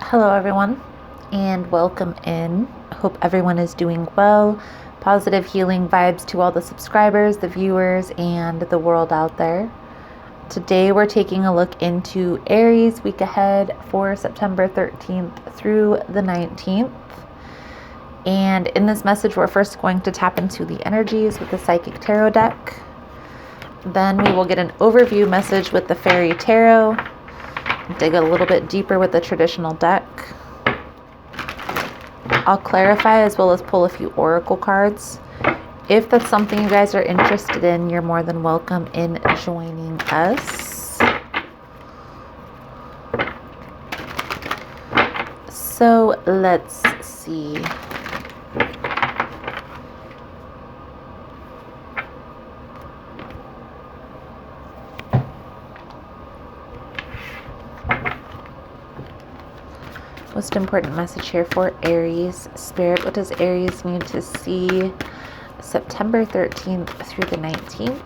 Hello everyone and welcome in. Hope everyone is doing well. Positive healing vibes to all the subscribers, the viewers, and the world out there. Today we're taking a look into Aries week ahead for September 13th through the 19th. And in this message we're first going to tap into the energies with the Psychic Tarot deck. Then we will get an overview message with the Fairy Tarot. Dig a little bit deeper with the traditional deck. I'll clarify as well as pull a few oracle cards. If that's something you guys are interested in, you're more than welcome in joining us. So let's see. Most important message here for Aries. Spirit, what does Aries need to see September 13th through the 19th?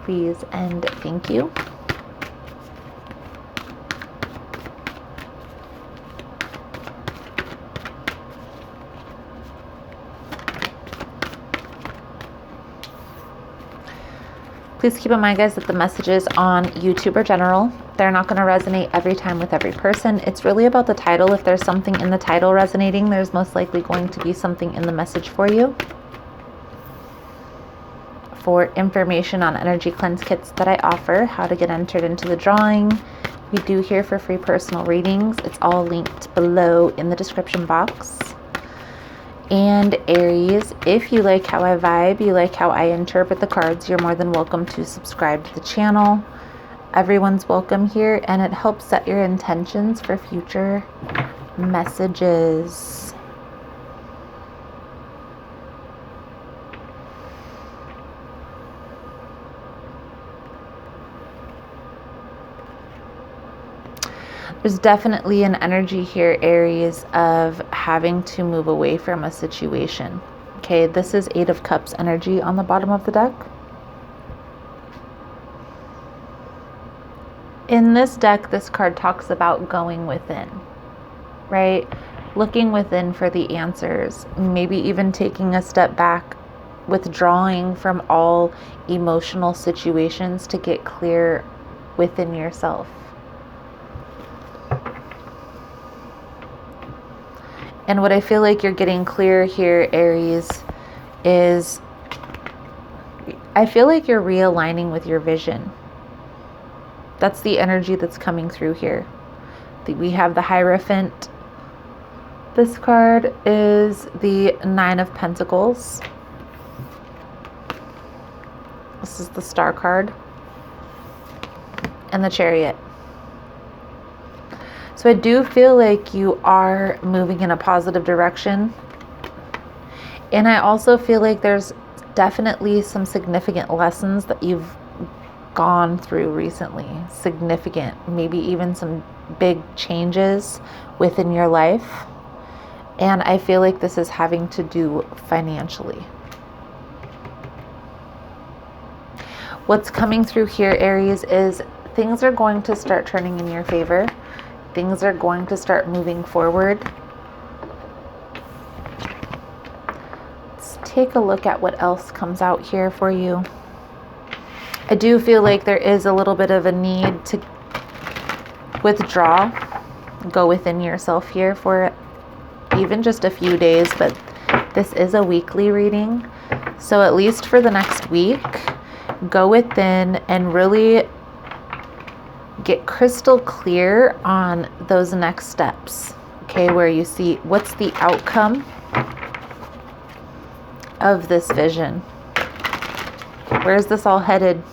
Please and thank you. Please keep in mind, guys, that the messages on YouTube are general. They're not going to resonate every time with every person. It's really about the title. If there's something in the title resonating, there's most likely going to be something in the message for you. For information on energy cleanse kits that I offer, how to get entered into the drawing, we do here for free personal readings. It's all linked below in the description box. And Aries, if you like how I vibe, you like how I interpret the cards, you're more than welcome to subscribe to the channel. Everyone's welcome here, and it helps set your intentions for future messages. There's definitely an energy here, Aries, of having to move away from a situation. Okay, this is Eight of Cups energy on the bottom of the deck. In this deck, this card talks about going within, right? Looking within for the answers, maybe even taking a step back, withdrawing from all emotional situations to get clear within yourself. And what I feel like you're getting clear here, Aries, is I feel like you're realigning with your vision. That's the energy that's coming through here. We have the Hierophant. This card is the Nine of Pentacles. This is the Star card. And the Chariot. So I do feel like you are moving in a positive direction. And I also feel like there's definitely some significant lessons that you've gone through recently. Significant, maybe even some big changes within your life. And I feel like this is having to do financially. What's coming through here, Aries, is things are going to start turning in your favor. Things are going to start moving forward. Let's take a look at what else comes out here for you. I do feel like there is a little bit of a need to withdraw, go within yourself here for even just a few days, but this is a weekly reading. So at least for the next week, go within and really get crystal clear on those next steps, okay, where you see what's the outcome of this vision. Where's this all headed?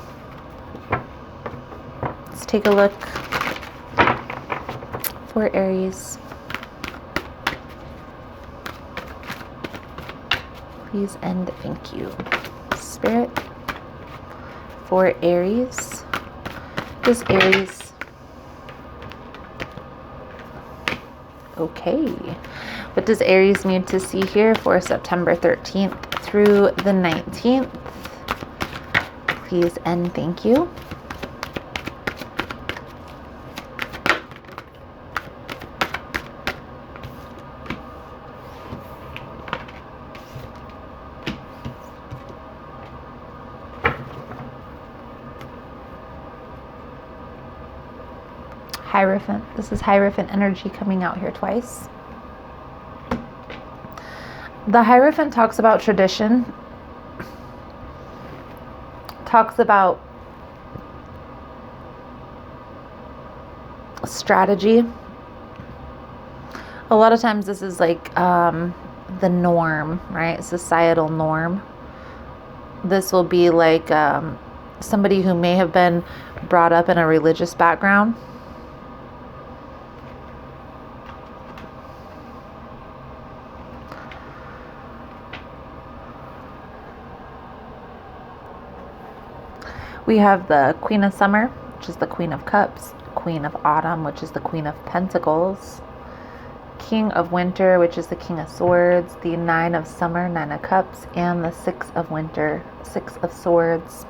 Let's take a look for Aries. Please and thank you. Spirit, for Aries. This Aries. Okay. What does Aries need to see here for September 13th through the 19th? Please and thank you. Hierophant. This is Hierophant energy coming out here twice. The Hierophant talks about tradition, talks about strategy. A lot of times this is like the norm, right? Societal norm. This will be like somebody who may have been brought up in a religious background. We have the Queen of Summer, which is the Queen of Cups, Queen of Autumn, which is the Queen of Pentacles, King of Winter, which is the King of Swords, the Nine of Summer, Nine of Cups, and the Six of Winter, Six of Swords.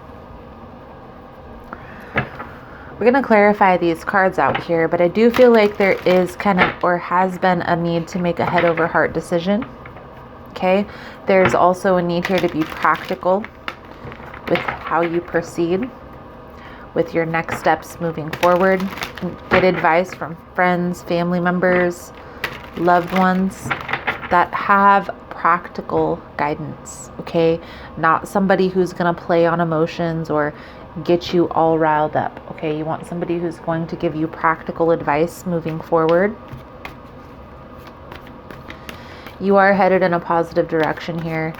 We're going to clarify these cards out here, but I do feel like there is kind of, or has been, a need to make a head over heart decision. Okay, there's also a need here to be practical with how you proceed with your next steps moving forward. Get advice from friends, family members, loved ones that have practical guidance, okay? Not somebody who's going to play on emotions or get you all riled up, okay? You want somebody who's going to give you practical advice moving forward. You are headed in a positive direction here.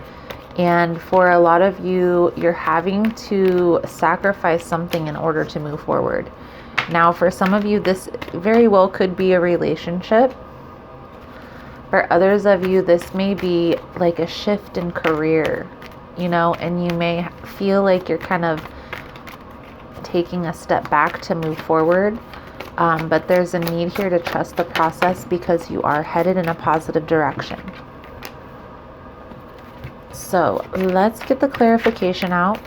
And for a lot of you, you're having to sacrifice something in order to move forward. Now, for some of you, this very well could be a relationship. For others of you, this may be like a shift in career, you know, and you may feel like you're kind of taking a step back to move forward. But there's a need here to trust the process because you are headed in a positive direction. So let's get the clarification out.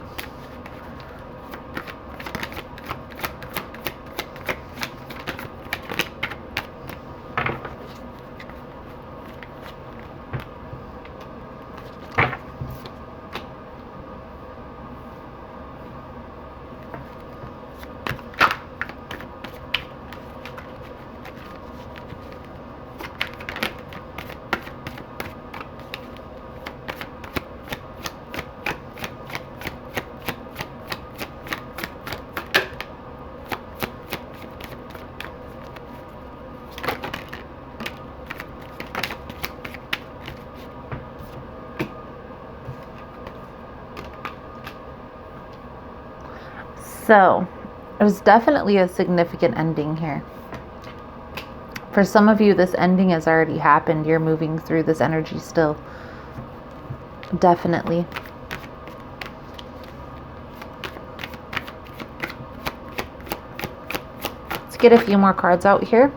So there's definitely a significant ending here. For some of you, this ending has already happened. You're moving through this energy still. Definitely. Let's get a few more cards out here.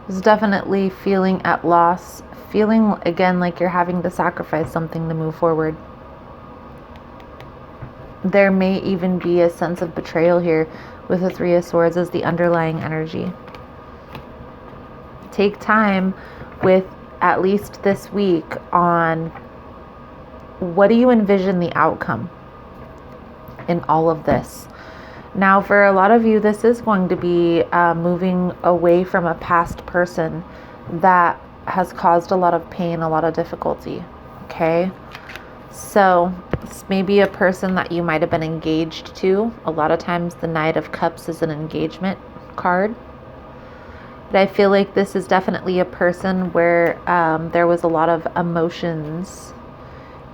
It's definitely feeling at loss, feeling again like you're having to sacrifice something to move forward. There may even be a sense of betrayal here with the Three of Swords as the underlying energy. Take time with at least this week on what do you envision the outcome in all of this. Now, for a lot of you, this is going to be moving away from a past person that has caused a lot of pain, a lot of difficulty, okay? So this may be a person that you might have been engaged to. A lot of times the Knight of Cups is an engagement card. But I feel like this is definitely a person where there was a lot of emotions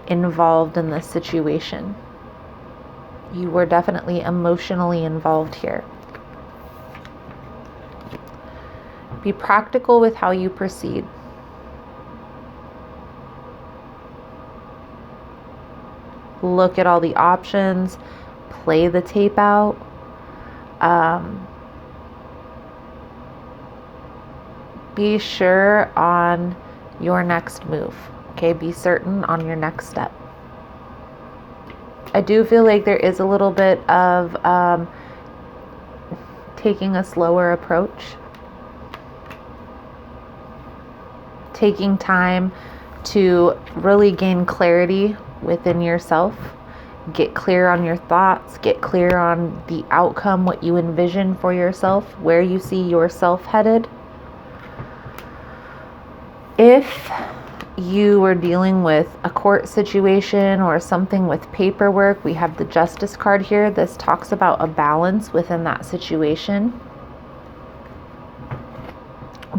involved in this situation. You were definitely emotionally involved here. Be practical with how you proceed. Look at all the options. Play the tape out. Be sure on your next move. Okay, be certain on your next step. I do feel like there is a little bit of taking a slower approach. taking time to really gain clarity within yourself. Get clear on your thoughts, get clear on the outcome, what you envision for yourself, where you see yourself headed. If you were dealing with a court situation or something with paperwork, we have the Justice card here. This talks about a balance within that situation.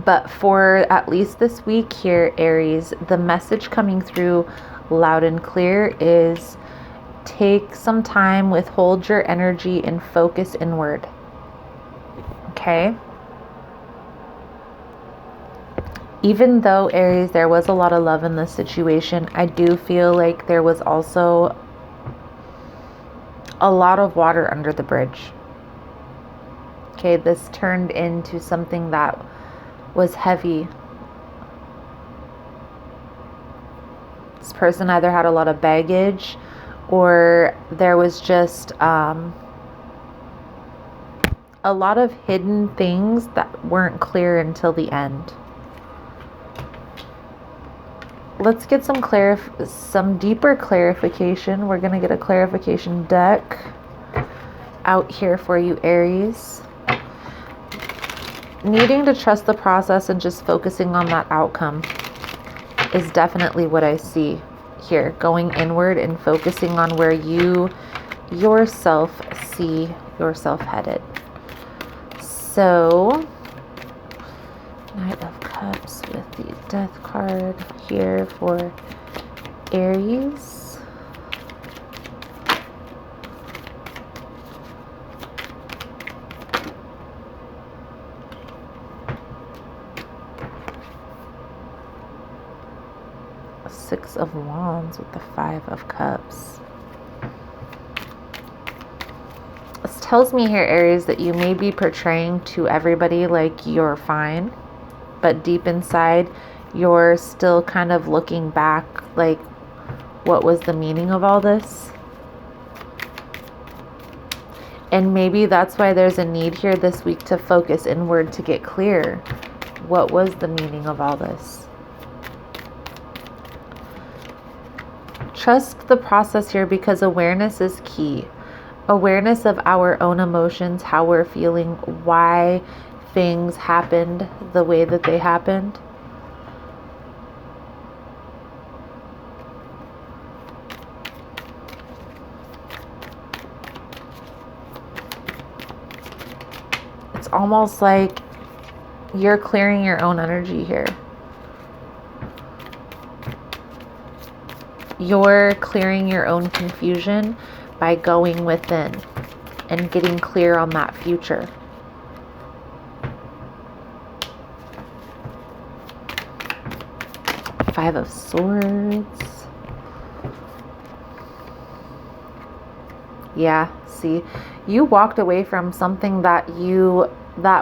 But for at least this week here, Aries, the message coming through loud and clear is take some time, withhold your energy, and focus inward. Okay? Even though, Aries, there was a lot of love in this situation, I do feel like there was also a lot of water under the bridge. Okay, this turned into something that was heavy. This person either had a lot of baggage, or there was just a lot of hidden things that weren't clear until the end. Let's get some deeper clarification. We're going to get a clarification deck out here for you, Aries. Needing to trust the process and just focusing on that outcome is definitely what I see here. Going inward and focusing on where you yourself see yourself headed. So, Knight of Cups with the Death card here for Aries. Six of Wands with the Five of Cups. This tells me here, Aries, that you may be portraying to everybody like you're fine, but deep inside you're still kind of looking back like, what was the meaning of all this? And maybe that's why there's a need here this week to focus inward to get clear. What was the meaning of all this? Trust the process here, because awareness is key. Awareness of our own emotions, how we're feeling, why things happened the way that they happened. It's almost like you're clearing your own energy here. You're clearing your own confusion by going within and getting clear on that future. Five of Swords. Yeah, see, you walked away from something that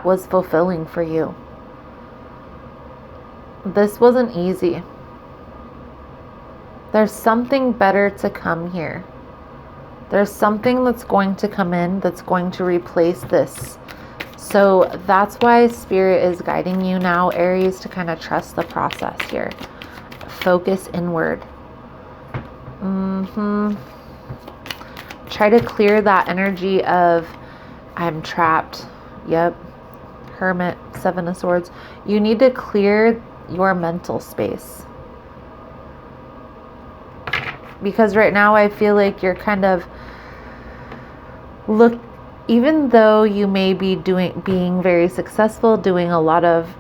was fulfilling for you. This wasn't easy. There's something better to come here. There's something that's going to come in that's going to replace this. So that's why Spirit is guiding you now, Aries, to kind of trust the process here. Focus inward. Try to clear that energy of, I'm trapped. Yep. Hermit, Seven of Swords. You need to clear your mental space. Because right now I feel like you're kind of even though you may be being very successful, doing a lot of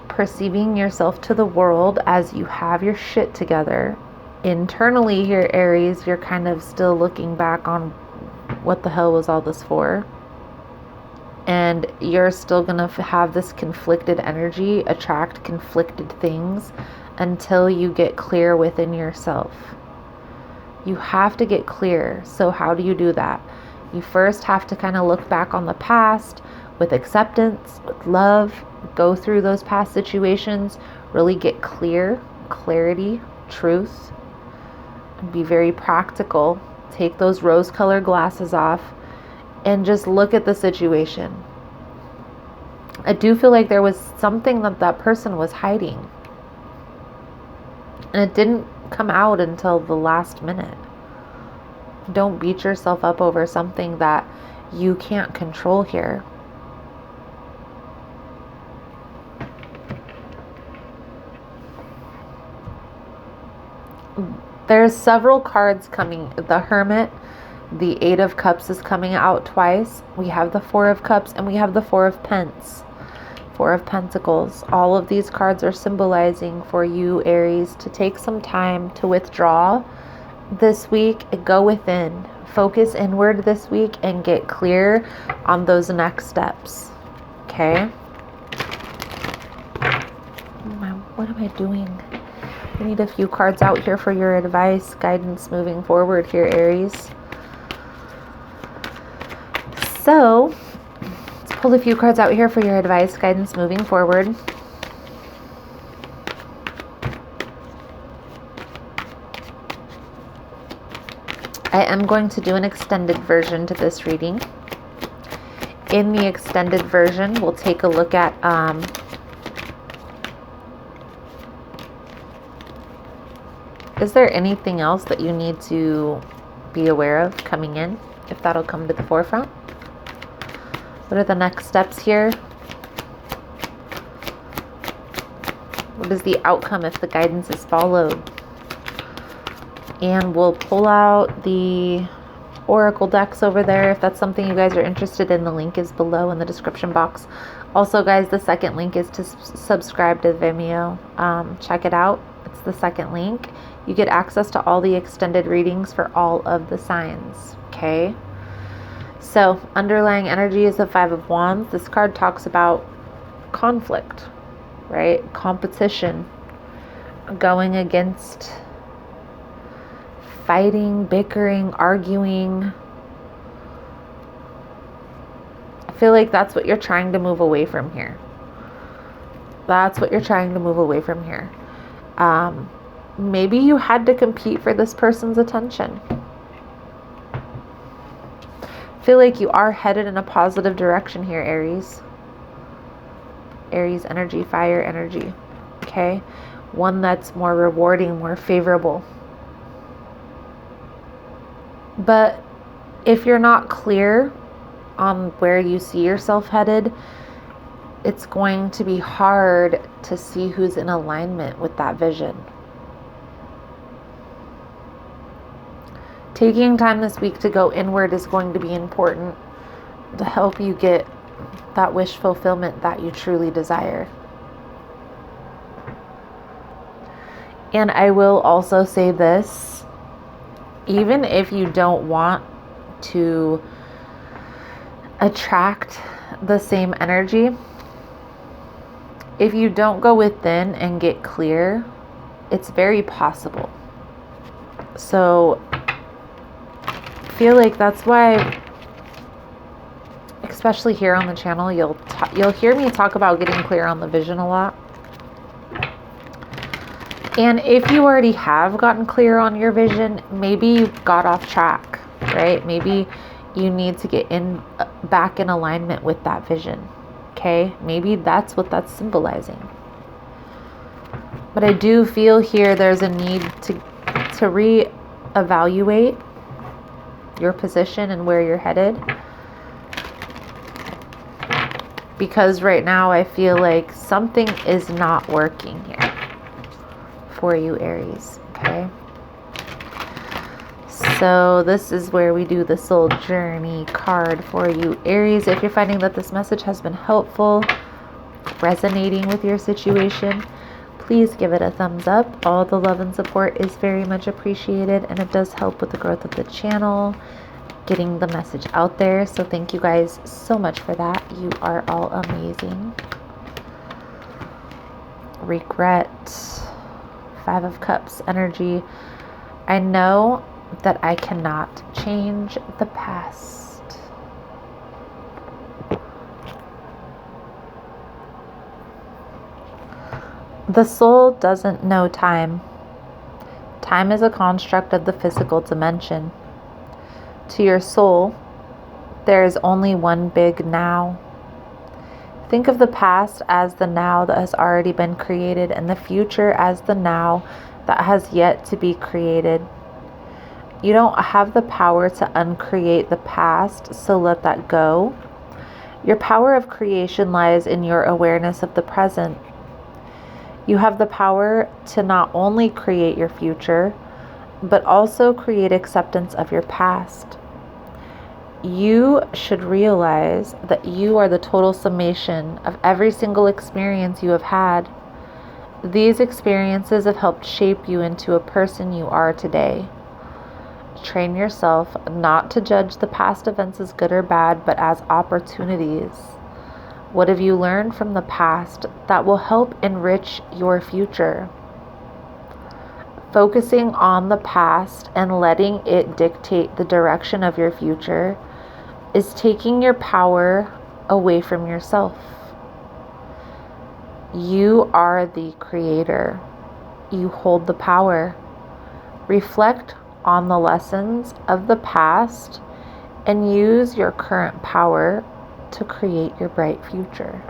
perceiving yourself to the world as you have your shit together, internally here, Aries, you're kind of still looking back on what the hell was all this for. And you're still going to have this conflicted energy, attract conflicted things until you get clear within yourself. You have to get clear. So how do you do that? You first have to kind of look back on the past with acceptance, with love, go through those past situations, really get clarity, truth, and be very practical. Take those rose-colored glasses off and just look at the situation. I do feel like there was something that person was hiding. And it didn't come out until the last minute. Don't beat yourself up over something that you can't control here. There's several cards coming. The Hermit, the Eight of Cups is coming out twice. We have the Four of Cups and we have the Four of Pence. Four of Pentacles. All of these cards are symbolizing for you, Aries, to take some time to withdraw this week and go within. Focus inward this week and get clear on those next steps. Okay? What am I doing? I need a few cards out here for your advice, guidance moving forward here, Aries. So, let's pull a few cards out here for your advice, guidance moving forward. I am going to do an extended version to this reading. In the extended version, we'll take a look at is there anything else that you need to be aware of coming in, if that'll come to the forefront? What are the next steps here? What is the outcome if the guidance is followed? And we'll pull out the oracle decks over there. If that's something you guys are interested in, the link is below in the description box. Also, guys, the second link is to subscribe to Vimeo. Check it out. It's the second link. You get access to all the extended readings for all of the signs. Okay? So, underlying energy is the Five of Wands. This card talks about conflict, right? Competition, going against, fighting, bickering, arguing. I feel like that's what you're trying to move away from here. That's what you're trying to move away from here. Maybe you had to compete for this person's attention. I feel like you are headed in a positive direction here, Aries. Aries energy, fire energy. Okay? One that's more rewarding, more favorable. But if you're not clear on where you see yourself headed, it's going to be hard to see who's in alignment with that vision. Taking time this week to go inward is going to be important to help you get that wish fulfillment that you truly desire. And I will also say this, even if you don't want to attract the same energy, if you don't go within and get clear, it's very possible. So I feel like that's why, especially here on the channel, you'll hear me talk about getting clear on the vision a lot. And if you already have gotten clear on your vision, maybe you got off track, right? Maybe you need to get back in alignment with that vision. Okay? Maybe that's what that's symbolizing. But I do feel here there's a need to reevaluate your position and where you're headed. Because right now I feel like something is not working here for you, Aries. Okay? So this is where we do the soul journey card for you, Aries. If you're finding that this message has been helpful, resonating with your situation, please give it a thumbs up. All the love and support is very much appreciated, and it does help with the growth of the channel, getting the message out there. So thank you guys so much for that. You are all amazing. Regret, Five of Cups energy. I know that I cannot change the past. The soul doesn't know time. Time is a construct of the physical dimension. To your soul, there is only one big now. Think of the past as the now that has already been created, and the future as the now that has yet to be created. You don't have the power to uncreate the past, so let that go. Your power of creation lies in your awareness of the present. You have the power to not only create your future, but also create acceptance of your past. You should realize that you are the total summation of every single experience you have had. These experiences have helped shape you into a person you are today. Train yourself not to judge the past events as good or bad, but as opportunities. What have you learned from the past that will help enrich your future? Focusing on the past and letting it dictate the direction of your future is taking your power away from yourself. You are the creator. You hold the power. Reflect on the lessons of the past and use your current power to create your bright future.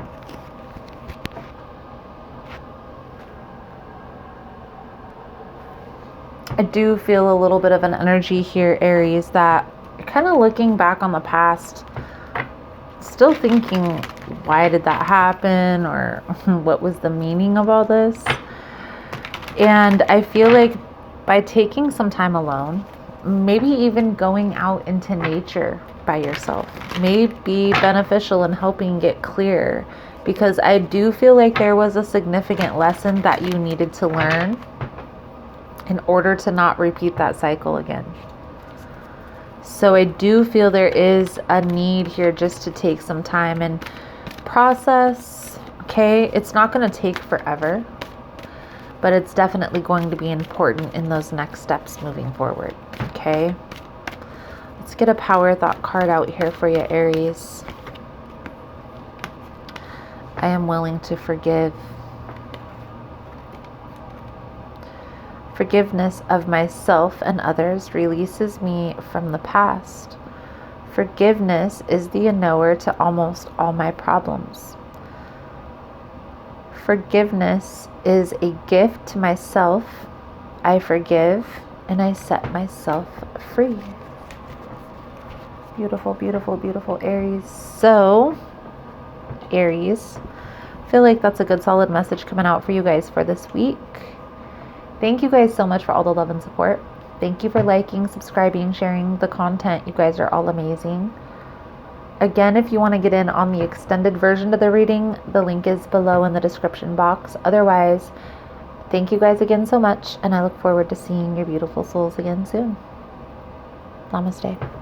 I do feel a little bit of an energy here, Aries, that you're kind of looking back on the past, still thinking, why did that happen? Or what was the meaning of all this? And I feel like by taking some time alone, maybe even going out into nature by yourself, may be beneficial in helping get clear, because I do feel like there was a significant lesson that you needed to learn in order to not repeat that cycle again. So I do feel there is a need here just to take some time and process. Okay, it's not going to take forever, but it's definitely going to be important in those next steps moving forward. Okay, let's get a power thought card out here for you, Aries. I am willing to forgive. Forgiveness of myself and others releases me from the past. Forgiveness is the knower to almost all my problems. Forgiveness is a gift to myself. I forgive and I set myself free. Beautiful, beautiful, beautiful, Aries. So, Aries, I feel like that's a good solid message coming out for you guys for this week. Thank you guys so much for all the love and support. Thank you for liking, subscribing, sharing the content. You guys are all amazing. Again, if you want to get in on the extended version of the reading, the link is below in the description box. Otherwise, thank you guys again so much, and I look forward to seeing your beautiful souls again soon. Namaste.